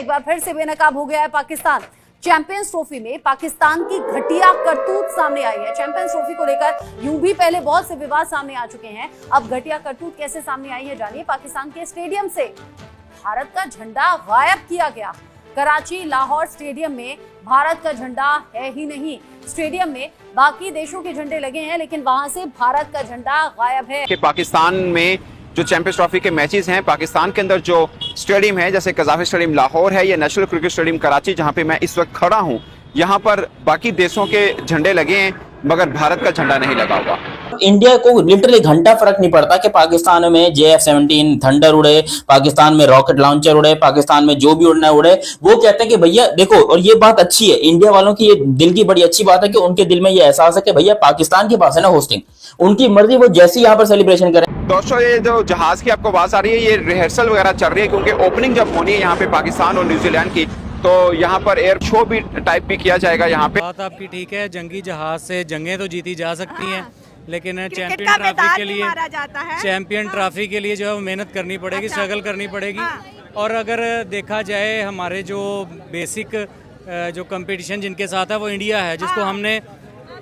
एक बार फिर से बेनकाब हो गया है पाकिस्तान। चैंपियंस ट्रॉफी में पाकिस्तान की घटिया करतूत सामने आई है। चैंपियंस ट्रॉफी को लेकर यूं भी पहले बहुत से विवाद सामने आ चुके हैं, अब घटिया करतूत कैसे सामने आई है जानिए। पाकिस्तान के स्टेडियम से भारत का झंडा गायब किया गया। कराची लाहौर स्टेडियम में भारत का झंडा है ही नहीं। स्टेडियम में बाकी देशों के झंडे लगे हैं, लेकिन वहां से भारत का झंडा गायब है। कि पाकिस्तान में जो चैंपियंस ट्रॉफी के मैचेस हैं, पाकिस्तान के अंदर जो स्टेडियम है, जैसे कज़ाफ़ी स्टेडियम लाहौर है या नेशनल क्रिकेट स्टेडियम कराची, जहां पे मैं इस वक्त खड़ा हूं, यहां पर बाकी देशों के झंडे लगे हैं मगर भारत का झंडा नहीं लगा हुआ। इंडिया को लिटरली घंटा फर्क नहीं पड़ता कि पाकिस्तान में JF-17 थंडर उड़े, पाकिस्तान में रॉकेट लॉन्चर उड़े, पाकिस्तान में जो भी उड़ना उड़े। वो कहते हैं कि भैया देखो, और ये बात अच्छी है, इंडिया वालों की ये दिल की बड़ी अच्छी बात है कि उनके दिल में ये एहसास है कि भैया पाकिस्तान के पास है ना होस्टिंग, उनकी मर्जी, वो जैसे यहाँ पर सेलिब्रेशन करें। दोस्तों, ये जो जहाज की आपको आवाज आ रही है, ये रिहर्सल वगैरह चल रही है, क्योंकि ओपनिंग जब होनी है यहाँ पे पाकिस्तान और न्यूजीलैंड की, तो यहाँ पर एयर शो भी टाइप भी किया जाएगा। यहाँ पे बात आपकी ठीक है, जंगी जहाज से जंगें तो जीती जा सकती हैं, लेकिन चैंपियन ट्रॉफी के लिए जो है वो मेहनत करनी पड़ेगी, स्ट्रगल करनी पड़ेगी। और अगर देखा जाए हमारे जो बेसिक जो कंपटीशन जिनके साथ है वो इंडिया है, जिसको हमने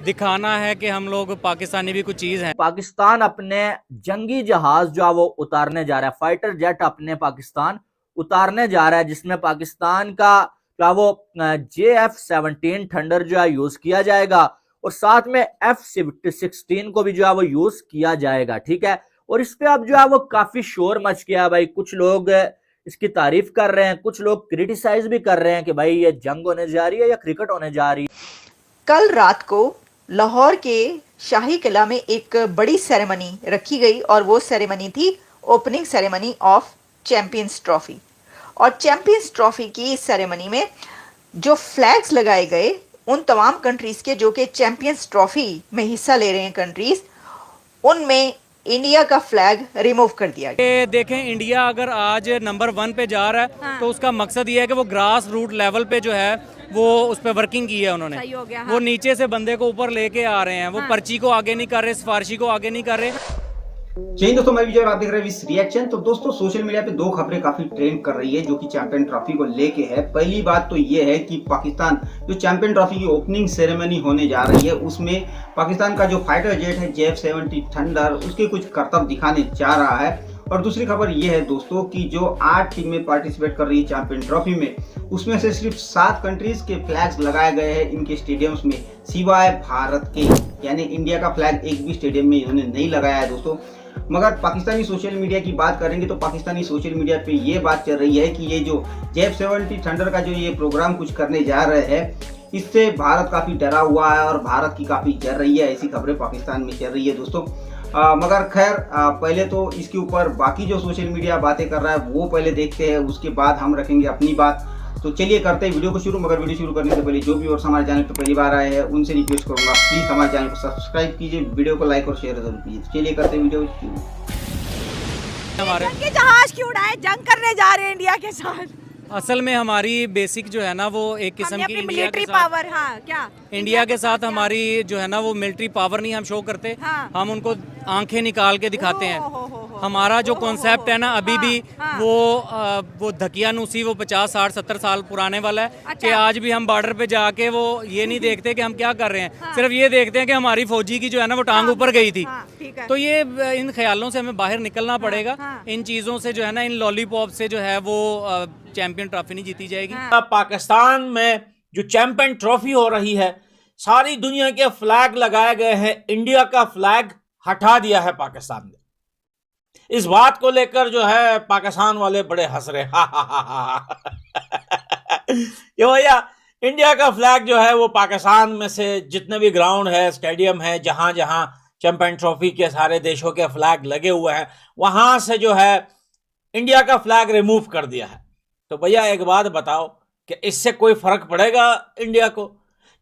दिखाना है कि हम लोग पाकिस्तानी भी कुछ चीज हैं। पाकिस्तान अपने जंगी जहाज जो है वो उतारने जा रहा है, फाइटर जेट अपने पाकिस्तान उतारने जा रहा है, जिसमें पाकिस्तान का जो वो JF-17 थंडर जो है यूज किया जाएगा और साथ में F-16 को भी जो है वो यूज किया जाएगा। ठीक है, और इस पे अब जो है वो काफी शोर मच गया भाई। कुछ लोग इसकी तारीफ कर रहे हैं, कुछ लोग क्रिटिसाइज भी कर रहे हैं कि भाई ये जंग होने जा रही है या क्रिकेट होने जा रही है। कल रात को लाहौर के शाही किला में एक बड़ी सेरेमनी रखी गई और वो सेरेमनी थी opening ceremony of champions trophy. और चैंपियंस ट्रॉफी की इस सेरेमनी में जो फ्लैग्स लगाए गए उन तमाम कंट्रीज के जो कि चैंपियंस ट्रॉफी में हिस्सा ले रहे हैं कंट्रीज, उनमें इंडिया का फ्लैग रिमूव कर दिया गया। देखें, इंडिया अगर आज नंबर 1 पे जा रहा है तो उसका मकसद ये है कि वो ग्रास रूट लेवल पे जो है वो उस पर वर्किंग की है उन्होंने। वो नीचे से बंदे को ऊपर लेके आ रहे हैं, वो पर्ची को आगे नहीं कर रहे, सिफारिशी को आगे नहीं कर रहे। जय दोस्तों, मैं विजय और आप देख रहे हैं विस रिएक्शन। तो दोस्तों, सोशल मीडिया पे दो खबरें काफी ट्रेंड कर रही है जो कि चैंपियन ट्रॉफी को लेके है। पहली बात तो ये है कि पाकिस्तान जो चैंपियन ट्रॉफी की ओपनिंग सेरेमनी होने जा रही है, उसमें पाकिस्तान का जो फाइटर जेट है JF-17 थंडर, उसके कुछ करतब दिखाने जा रहा है। और दूसरी खबर ये है दोस्तों कि जो 8 टीमें पार्टिसिपेट कर रही है चैंपियन ट्रॉफी में, उसमें से सिर्फ 7 कंट्रीज के फ्लैग्स लगाए गए हैं इनके स्टेडियम्स में, सिवाय भारत के। यानी इंडिया का फ्लैग एक भी स्टेडियम में इन्होंने नहीं लगाया है दोस्तों। मगर पाकिस्तानी सोशल मीडिया की बात करेंगे तो पाकिस्तानी सोशल मीडिया पे ये बात चल रही है कि ये जो JF-17 थंडर का जो ये प्रोग्राम कुछ करने जा रहे हैं, इससे भारत काफ़ी डरा हुआ है और भारत की काफ़ी जल रही है, ऐसी खबरें पाकिस्तान में चल रही है दोस्तों। मगर खैर, पहले तो इसके ऊपर बाकी जो सोशल मीडिया बातें कर रहा है वो पहले देखते हैं, उसके बाद हम रखेंगे अपनी बात। तो चलिए करते हैं वीडियो को शुरू। मगर वीडियो शुरू करने से पहले जो भी और हमारे चैनल पर पहली बार आए हैं उनसे रिक्वेस्ट करूंगा, प्लीज़ हमारे चैनल को सब्सक्राइब कीजिए, वीडियो को लाइक और शेयर जरूर कीजिए। चलिए करते हैं वीडियो शुरू। हमारे जहाज क्यों उड़ाए, जंग करने जा रहे हैं इंडिया के साथ। असल में हमारी बेसिक जो है ना वो एक किस्म की मिलिट्री पावर, हाँ क्या इंडिया के साथ हमारी जो है ना वो मिलिट्री पावर नहीं हम शो करते, हम उनको आंखें निकाल के दिखाते हैं। हमारा जो कॉन्सेप्ट है ना अभी भी वो धकियानुसी वो 50, 60, 70 साल पुराने वाला है कि आज भी हम बॉर्डर पे जाके वो ये नहीं देखते कि हम क्या कर रहे हैं, सिर्फ ये देखते हैं कि हमारी फौजी की जो है ना वो टांग ऊपर गई थी। तो ये इन ख्यालों से हमें बाहर निकलना पड़ेगा, इन चीज़ों से जो है ना, इन लॉलीपॉप से जो है वो चैंपियन ट्रॉफी नहीं जीती जाएगी। पाकिस्तान में जो चैंपियन ट्रॉफी हो रही है, सारी दुनिया के फ्लैग लगाए गए हैं, इंडिया का फ्लैग हटा दिया है पाकिस्तान ने। इस बात को लेकर जो है पाकिस्तान वाले बड़े हंस रहे ये भैया, इंडिया का फ्लैग जो है वो पाकिस्तान में से जितने भी ग्राउंड है, स्टेडियम है, जहां जहां चैंपियन ट्रॉफी के सारे देशों के फ्लैग लगे हुए हैं, वहां से जो है इंडिया का फ्लैग रिमूव कर दिया है। तो भैया एक बात बताओ कि इससे कोई फर्क पड़ेगा इंडिया को?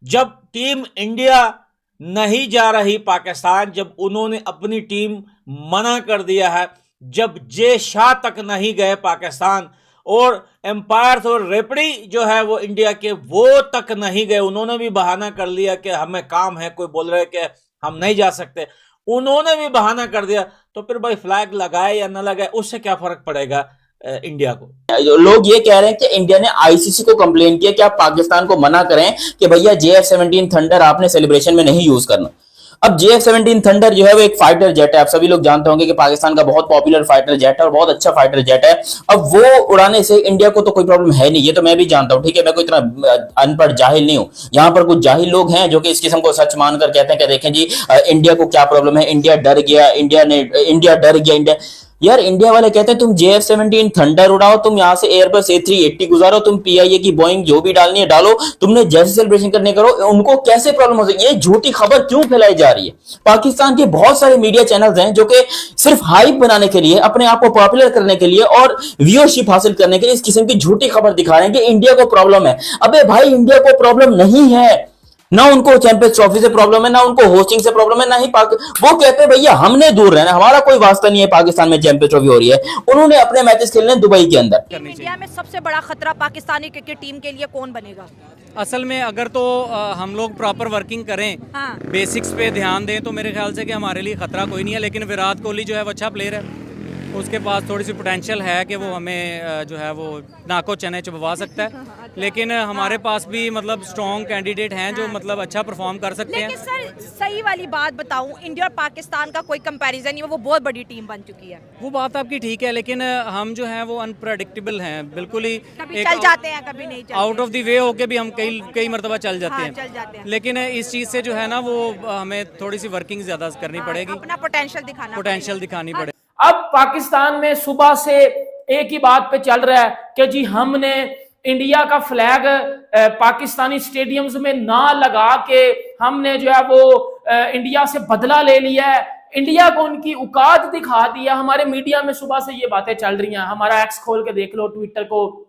जब टीम इंडिया नहीं जा रही पाकिस्तान, जब उन्होंने अपनी टीम मना कर दिया है, जब जे शाह तक नहीं गए पाकिस्तान, और एम्पायर और रेपड़ी जो है वो इंडिया के वो तक नहीं गए, उन्होंने भी बहाना कर लिया कि हमें काम है, कोई बोल रहे कि हम नहीं जा सकते, उन्होंने भी बहाना कर दिया, तो फिर भाई फ्लैग लगाए या ना लगाए उससे क्या फर्क पड़ेगा? इंडिया को। लोग ये कह रहे हैं कि इंडिया ने आईसीसी को कंप्लेन किया कि आप पाकिस्तान को मना करें कि भैया JF-17 थंडर आपने सेलिब्रेशन में नहीं यूज करना। अब JF-17 थंडर जो है वो एक फाइटर जेट है। आप सभी लोग जानते होंगे कि पाकिस्तान का बहुत पॉपुलर फाइटर जेट है और बहुत अच्छा फाइटर जेट है। अब वो उड़ाने से इंडिया को तो कोई प्रॉब्लम है नहीं, ये तो मैं भी जानता हूं, ठीक है, मैं कोई इतना अनपढ़ जाहिल नहीं हूं। यहाँ पर कुछ जाहिल लोग हैं जो कि इस किस्म को सच मानकर कहते हैं कि देखें जी इंडिया को क्या प्रॉब्लम है, इंडिया डर गया, इंडिया डर गया। इंडिया यार, इंडिया वाले कहते हैं तुम JF-17 थंडर उड़ाओ, तुम यहां से एयरबस A380 गुजारो, तुम PIA की बोइंग जो भी डालनी है डालो, तुमने जैसे सेलिब्रेशन करने करो, उनको कैसे प्रॉब्लम हो सकती है? ये झूठी खबर क्यों फैलाई जा रही है? पाकिस्तान के बहुत सारे मीडिया चैनल्स हैं जो कि सिर्फ हाइप बनाने के लिए, अपने आप को पॉपुलर करने के लिए और व्यूअरशिप हासिल करने के लिए इस किस्म की झूठी खबर दिखा रहे हैं कि इंडिया को प्रॉब्लम है। अबे भाई, इंडिया को प्रॉब्लम नहीं है, ना उनको चैंपियंस ट्रॉफी से प्रॉब्लम है, ना उनको होस्टिंग से प्रॉब्लम है, ना ही वो कहते हैं भैया हमने दूर रहना, हमारा कोई वास्ता नहीं है पाकिस्तान में चैंपियंस ट्रॉफी हो रही है। उन्होंने अपने मैचेस खेलने दुबई के अंदर। इंडिया में सबसे बड़ा खतरा पाकिस्तानी क्रिकेट टीम के लिए कौन बनेगा? असल में अगर तो हम लोग प्रॉपर वर्किंग करें, हाँ। बेसिक्स पे ध्यान दें, तो मेरे ख्याल से कि हमारे लिए खतरा कोई नहीं है। लेकिन विराट कोहली जो है वो अच्छा प्लेयर है, उसके पास थोड़ी सी पोटेंशियल है कि वो हमें जो है वो नाको चने चबवा सकता है। लेकिन हमारे पास भी मतलब स्ट्रॉन्ग कैंडिडेट हैं जो मतलब अच्छा परफॉर्म कर सकते हैं। लेकिन सर सही वाली बात बताऊं, इंडिया और पाकिस्तान का कोई कंपैरिजन नहीं है, वो बहुत बड़ी टीम बन चुकी है। वो बात आपकी ठीक है, लेकिन हम जो है वो अनप्रेडिक्टेबल हैं, बिल्कुल ही कभी चल जाते हैं, कभी नहीं चलते। आउट ऑफ द वे होके भी हम कई मरतबा चल जाते हाँ, हैं। चल जाते हैं। लेकिन इस चीज़ से जो है ना वो हमें थोड़ी सी वर्किंग ज़्यादा करनी पड़ेगी, अपना पोटेंशियल दिखानी पड़ेगी। अब पाकिस्तान में सुबह से एक ही बात पे चल रहा है कि जी हमने इंडिया का फ्लैग पाकिस्तानी स्टेडियम्स में ना लगा के हमने जो है वो इंडिया से बदला ले लिया है, इंडिया को उनकी औकात दिखा दिया। हमारे मीडिया में सुबह से ये बातें चल रही हैं। हमारा एक्स खोल के देख लो, ट्विटर को,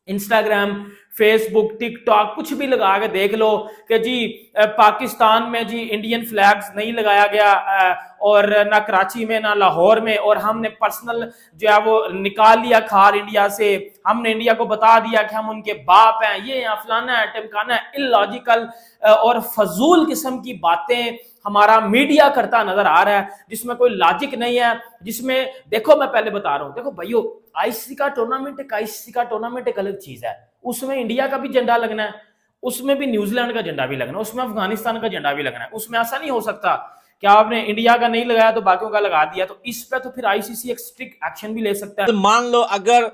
इंस्टाग्राम, फेसबुक, टिकटॉक, कुछ भी लगा के देख लो कि जी पाकिस्तान में जी इंडियन फ्लैग्स नहीं लगाया गया और ना कराची में ना लाहौर में, और हमने पर्सनल जो है वो निकाल लिया खार इंडिया से। हमने इंडिया को बता दिया कि हम उनके बाप हैं, ये यहाँ फलाना है टिमकाना है। इलॉजिकल और फजूल किस्म की बातें हमारा मीडिया करता नजर आ रहा है, जिसमें कोई लॉजिक नहीं है। जिसमें देखो, मैं पहले बता रहा हूं, देखो भाइयों, आईसीसी का टूर्नामेंट एक अलग चीज है। उसमें इंडिया का भी झंडा लगना है, उसमें भी न्यूजीलैंड का झंडा भी लगना है, उसमें अफगानिस्तान का झंडा भी लगना है। उसमें ऐसा नहीं हो सकता कि आपने इंडिया का नहीं लगाया तो बाकियों का लगा दिया। तो इस पे तो फिर आईसीसी एक स्ट्रिक्ट एक्शन भी ले सकता है। तो मान लो अगर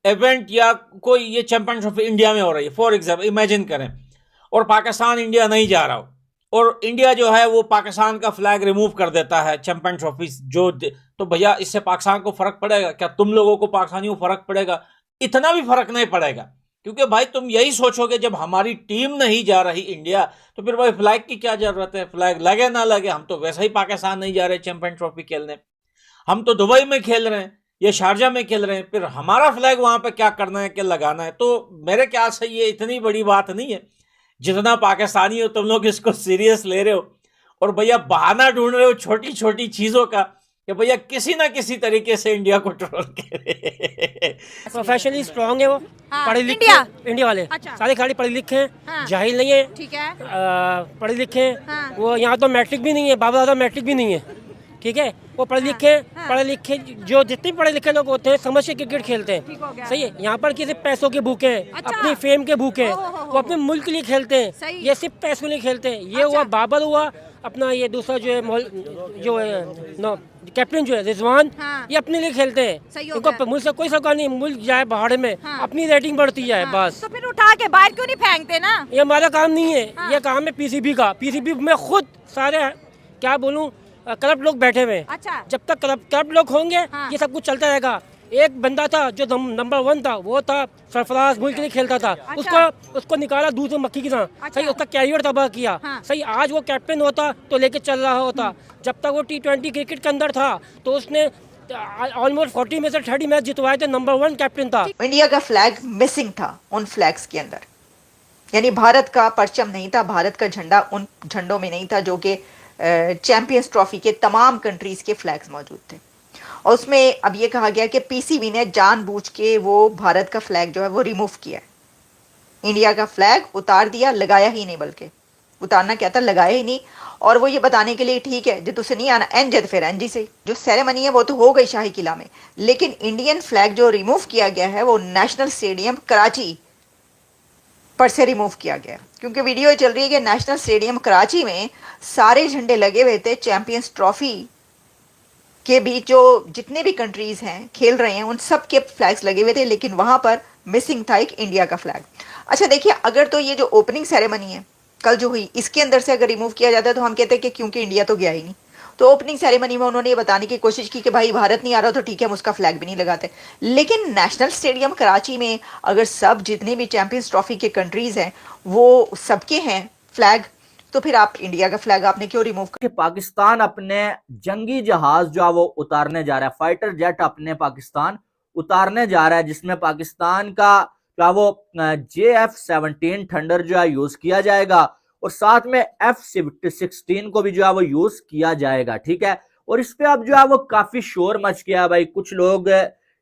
इवेंट या कोई ये चैंपियन ट्रॉफी इंडिया में हो रही है, फॉर एग्जाम्पल इमेजिन करें, और पाकिस्तान इंडिया नहीं जा रहा हो, और इंडिया जो है वो पाकिस्तान का फ्लैग रिमूव कर देता है चैंपियन ट्रॉफी जो, तो भैया इससे पाकिस्तान को फर्क पड़ेगा क्या? तुम लोगों को पाकिस्तानियों को फर्क पड़ेगा? इतना भी फर्क नहीं पड़ेगा, क्योंकि भाई तुम यही सोचोगे जब हमारी टीम नहीं जा रही इंडिया, तो फिर भाई फ्लैग की क्या जरूरत है? फ्लैग लगे ना लगे, हम तो वैसे ही पाकिस्तान नहीं जा रहे चैंपियन ट्रॉफी खेलने, हम तो दुबई में खेल रहे हैं या शारजा में खेल रहे हैं, फिर हमारा फ्लैग वहां पे क्या करना है, क्या लगाना है? तो मेरे ख्याल से ये इतनी बड़ी बात नहीं है जितना पाकिस्तानी हो तुम लोग इसको सीरियस ले रहे हो, और भैया बहाना ढूंढ रहे हो छोटी छोटी चीजों का कि भैया किसी ना किसी तरीके से इंडिया को ट्रोल करे। प्रोफेशनली स्ट्रांग है वो, हाँ, पढ़े लिखे इंडिया वाले अच्छा। सारे खाली पढ़े लिखे हैं, हाँ, जाहिल नहीं है, ठीक है, पढ़े लिखे हैं। हाँ। वो यहाँ तो मैट्रिक भी नहीं है, बाबा दादा मैट्रिक भी नहीं है, ठीक है। वो पढ़े लिखे हाँ। पढ़े लिखे जो जितने पढ़े लिखे लोग होते हैं समझ के क्रिकेट खेलते ठीक हैं, हो गया। सही है। यहाँ पर किसी पैसों के भूखे हैं, अच्छा। अपनी फेम के भूखे हैं, हो। वो अपने मुल्क के लिए खेलते हैं, सही। ये सिर्फ पैसों के लिए खेलते हैं। ये अच्छा। हुआ बाबर, हुआ अपना ये दूसरा जो है जो है कैप्टन जो है रिजवान, हाँ। ये अपने लिए खेलते हैं। सही हो इनको गया। मुल्क से कोई सरकार नहीं, मुल्क जाए बाहर में, हाँ। अपनी रेटिंग बढ़ती जाए, हाँ, बस। तो फिर उठा के बाहर क्यों नहीं फेंकते ना? ये हमारा काम नहीं है, हाँ। ये काम है पीसीबी का। पीसीबी में खुद सारे क्या बोलूं करप्ट लोग बैठे हुए हैं। अच्छा। जब तक करप्ट लोग होंगे, हाँ। ये सब कुछ चलता रहेगा। एक बंदा था जो नंबर 1 था, वो था सरफराज, मुल्क के लिए खेलता था। अच्छा। उसको निकाला दूध में मक्खी की तरह, अच्छा। सही। उसका कैरियर तबाह किया, हाँ। सही। आज वो कैप्टन होता तो लेके चल रहा होता। जब तक वो T20 क्रिकेट के अंदर था तो उसने ऑलमोस्ट 40 में से 30 मैच जितवाए थे, नंबर 1 कैप्टन था। इंडिया का फ्लैग मिसिंग था उन फ्लैग्स के अंदर, यानी भारत का परचम नहीं था, भारत का झंडा उन झंडों में नहीं था जो कि चैंपियंस ट्रॉफी के तमाम कंट्रीज के फ्लैग्स मौजूद थे। और उसमें अब ये कहा गया कि पीसीबी ने जानबूझ के वो भारत का फ्लैग जो है वो रिमूव किया है, इंडिया का फ्लैग उतार दिया, लगाया ही नहीं बल्कि। उतारना क्या था, लगाया ही नहीं। और वो ये बताने के लिए ठीक है जो तुझसे नहीं आना एन जद फिर एन जी से। जो सेरेमनी है वो तो हो गई शाही किला में, लेकिन इंडियन फ्लैग जो रिमूव किया गया है वो नेशनल स्टेडियम कराची पर से रिमूव किया गया, क्योंकि वीडियो चल रही है कि नेशनल स्टेडियम कराची में सारे झंडे लगे हुए थे चैंपियंस ट्रॉफी के बीच, जो जितने भी कंट्रीज हैं खेल रहे हैं उन सब के फ्लैग्स लगे हुए थे, लेकिन वहां पर मिसिंग था एक इंडिया का फ्लैग। अच्छा देखिए, अगर तो ये जो ओपनिंग सेरेमनी है कल जो हुई इसके अंदर से अगर रिमूव किया जाता है तो हम कहते हैं कि क्योंकि इंडिया तो गया ही नहीं। तो ओपनिंग सेरेमनी में उन्होंने ये बताने की कोशिश की कि भाई भारत नहीं आ रहा तो ठीक है हम उसका फ्लैग भी नहीं लगाते, लेकिन नेशनल स्टेडियम कराची में अगर सब जितने भी चैंपियंस ट्रॉफी के कंट्रीज हैं वो सबके हैं फ्लैग, तो फिर आप इंडिया का फ्लैग आपने क्यों रिमूव कि पाकिस्तान अपने जंगी जहाज जो है वो उतारने जा रहा है, फाइटर जेट अपने पाकिस्तान उतारने जा रहा है, जिसमें पाकिस्तान का क्या वो JF-17 थंडर जो है यूज किया जाएगा और साथ में F-16 को भी जो है वो यूज किया जाएगा। ठीक है, और इस पे अब जो है वो काफी शोर मच गया भाई। कुछ लोग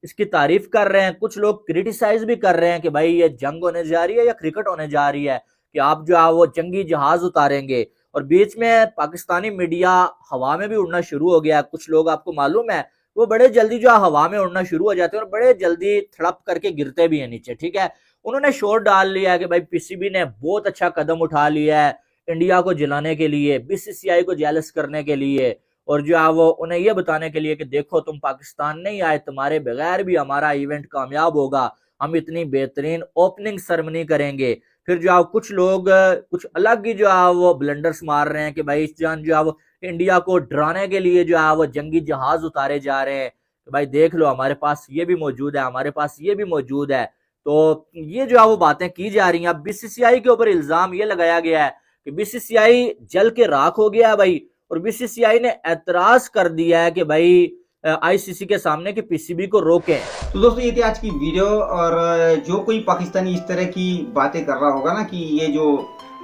इसकी तारीफ कर रहे हैं, कुछ लोग क्रिटिसाइज भी कर रहे हैं कि भाई ये जंग होने जा रही है या क्रिकेट होने जा रही है कि आप जो है वो जंगी जहाज उतारेंगे। और बीच में पाकिस्तानी मीडिया हवा में भी उड़ना शुरू हो गया। कुछ लोग आपको मालूम है वो बड़े जल्दी जो है हवा में उड़ना शुरू हो जाते हैं और बड़े जल्दी थड़प करके गिरते भी हैं नीचे। ठीक है, उन्होंने शोर डाल लिया है कि भाई PCB ने बहुत अच्छा कदम उठा लिया है इंडिया को जलाने के लिए, BCCI को जेलस करने के लिए, और जो है वो उन्हें ये बताने के लिए कि देखो तुम पाकिस्तान नहीं आए, तुम्हारे बगैर भी हमारा इवेंट कामयाब होगा, हम इतनी बेहतरीन ओपनिंग सेरेमनी करेंगे। फिर जो है कुछ लोग कुछ अलग ही जो है वो ब्लंडर्स मार रहे हैं कि भाई इस जान जो है वो इंडिया को डराने के लिए जो है वो जंगी जहाज उतारे जा रहे हैं कि भाई देख लो हमारे पास ये भी मौजूद है, हमारे पास ये भी मौजूद है। तो ये जो है वो बातें की जा रही हैं। अब BCCI के ऊपर इल्जाम ये लगाया गया है कि BCCI जल के राख हो गया है भाई, और BCCI ने एतराज कर दिया है कि भाई ICC के सामने कि PCB को रोकें। तो दोस्तों ये थी आज की वीडियो, और जो कोई पाकिस्तानी इस तरह की बातें कर रहा होगा ना कि ये जो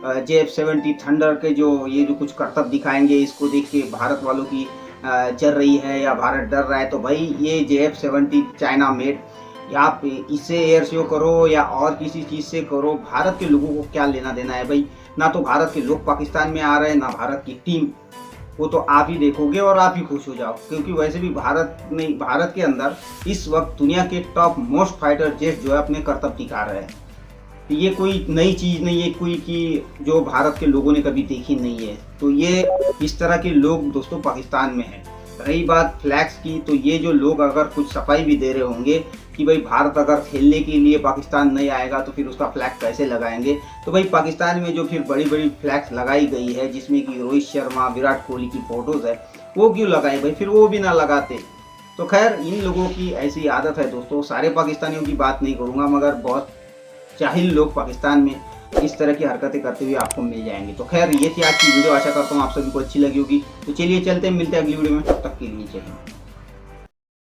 JF-17 थंडर के जो कुछ करतब दिखाएंगे इसको देख के भारत वालों की जल रही है या भारत डर रहा है, तो भाई ये JF-17 चाइना मेड, आप इससे एयर शो करो या और किसी चीज़ से करो, भारत के लोगों को क्या लेना देना है भाई। ना तो भारत के लोग पाकिस्तान में आ रहे हैं ना भारत की टीम, वो तो आप ही देखोगे और आप ही खुश हो जाओ, क्योंकि वैसे भी भारत के अंदर इस वक्त दुनिया के टॉप मोस्ट फाइटर जेट जो है अपने करतब दिखा रहे हैं। ये कोई नई चीज़ नहीं है कोई कि जो भारत के लोगों ने कभी देखी नहीं है। तो ये इस तरह के लोग दोस्तों पाकिस्तान में हैं। रही बात फ्लैग्स की, तो ये जो लोग अगर कुछ सफाई भी दे रहे होंगे कि भाई भारत अगर खेलने के लिए पाकिस्तान नहीं आएगा तो फिर उसका फ्लैग कैसे लगाएंगे, तो भाई पाकिस्तान में जो फिर बड़ी बड़ी फ्लैग्स लगाई गई है जिसमें कि रोहित शर्मा विराट कोहली की फोटोज़ है, वो क्यों लगाए भाई, फिर वो भी ना लगाते। तो खैर इन लोगों की ऐसी आदत है दोस्तों। सारे पाकिस्तानियों की बात नहीं करूँगा, मगर बहुत जाहिल लोग पाकिस्तान में इस तरह की हरकतें करते हुए आपको मिल जाएंगे। तो खैर ये थी आज की वीडियो, आशा करता हूँ आप सभी को अच्छी लगी होगी। तो चलिए चलते हैं, मिलते हैं अगली वीडियो में, तब तक के लिए जय हिंद।